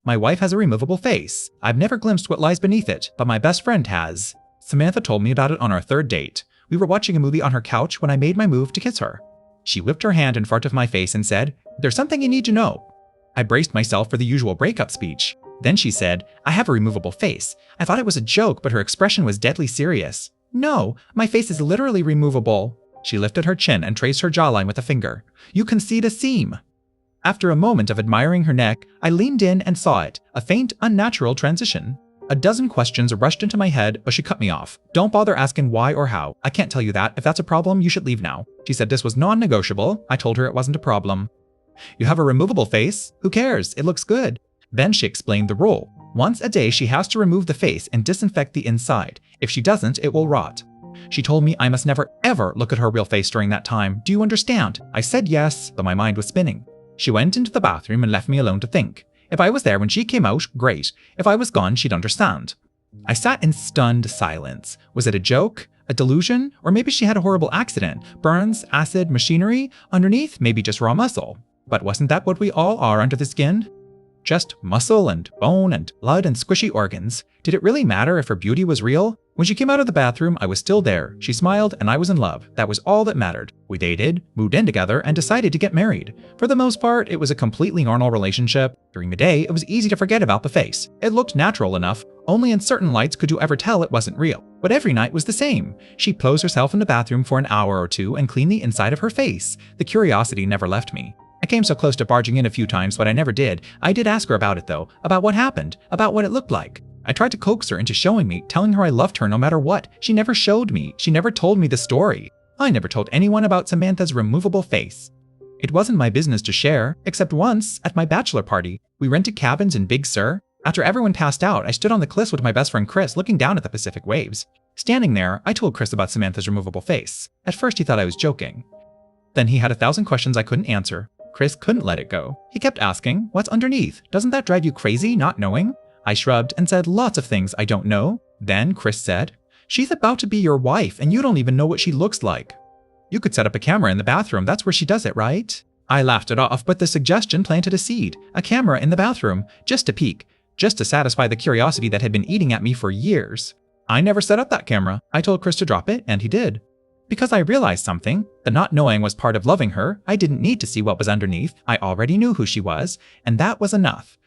My wife has a removable face. I've never glimpsed what lies beneath it, but my best friend has. Samantha told me about it on our third date. We were watching a movie on her couch when I made my move to kiss her. She whipped her hand in front of my face and said, "There's something you need to know." I braced myself for the usual breakup speech. Then she said, "I have a removable face." I thought it was a joke, but her expression was deadly serious. "No, my face is literally removable." She lifted her chin and traced her jawline with a finger. "You can see the seam." After a moment of admiring her neck, I leaned in and saw it, a faint, unnatural transition. A dozen questions rushed into my head, but she cut me off. "Don't bother asking why or how. I can't tell you that. If that's a problem, you should leave now." She said this was non-negotiable. I told her it wasn't a problem. "You have a removable face? Who cares? It looks good." Then she explained the rule. Once a day, she has to remove the face and disinfect the inside. If she doesn't, it will rot. She told me I must never ever look at her real face during that time. Do you understand? I said yes, but my mind was spinning. She went into the bathroom and left me alone to think. If I was there when she came out, great. If I was gone, she'd understand. I sat in stunned silence. Was it a joke? A delusion? Or maybe she had a horrible accident? Burns, acid, machinery? Underneath, maybe just raw muscle. But wasn't that what we all are under the skin? Just muscle and bone and blood and squishy organs. Did it really matter if her beauty was real? When she came out of the bathroom, I was still there. She smiled and I was in love. That was all that mattered. We dated, moved in together, and decided to get married. For the most part, it was a completely normal relationship. During the day, it was easy to forget about the face. It looked natural enough. Only in certain lights could you ever tell it wasn't real. But every night was the same. She'd close herself in the bathroom for an hour or two and clean the inside of her face. The curiosity never left me. I came so close to barging in a few times, but I never did. I did ask her about it though, about what happened, about what it looked like. I tried to coax her into showing me, telling her I loved her no matter what. She never showed me. She never told me the story. I never told anyone about Samantha's removable face. It wasn't my business to share, except once, at my bachelor party. We rented cabins in Big Sur. After everyone passed out, I stood on the cliffs with my best friend Chris, looking down at the Pacific waves. Standing there, I told Chris about Samantha's removable face. At first he thought I was joking. Then he had 1,000 questions I couldn't answer. Chris couldn't let it go. He kept asking, "What's underneath? Doesn't that drive you crazy, not knowing?" I shrugged and said lots of things I don't know. Then Chris said, "She's about to be your wife and you don't even know what she looks like. You could set up a camera in the bathroom, that's where she does it, right?" I laughed it off, but the suggestion planted a seed. A camera in the bathroom, just to peek, just to satisfy the curiosity that had been eating at me for years. I never set up that camera. I told Chris to drop it, and he did. Because I realized something. The not knowing was part of loving her. I didn't need to see what was underneath. I already knew who she was, and that was enough.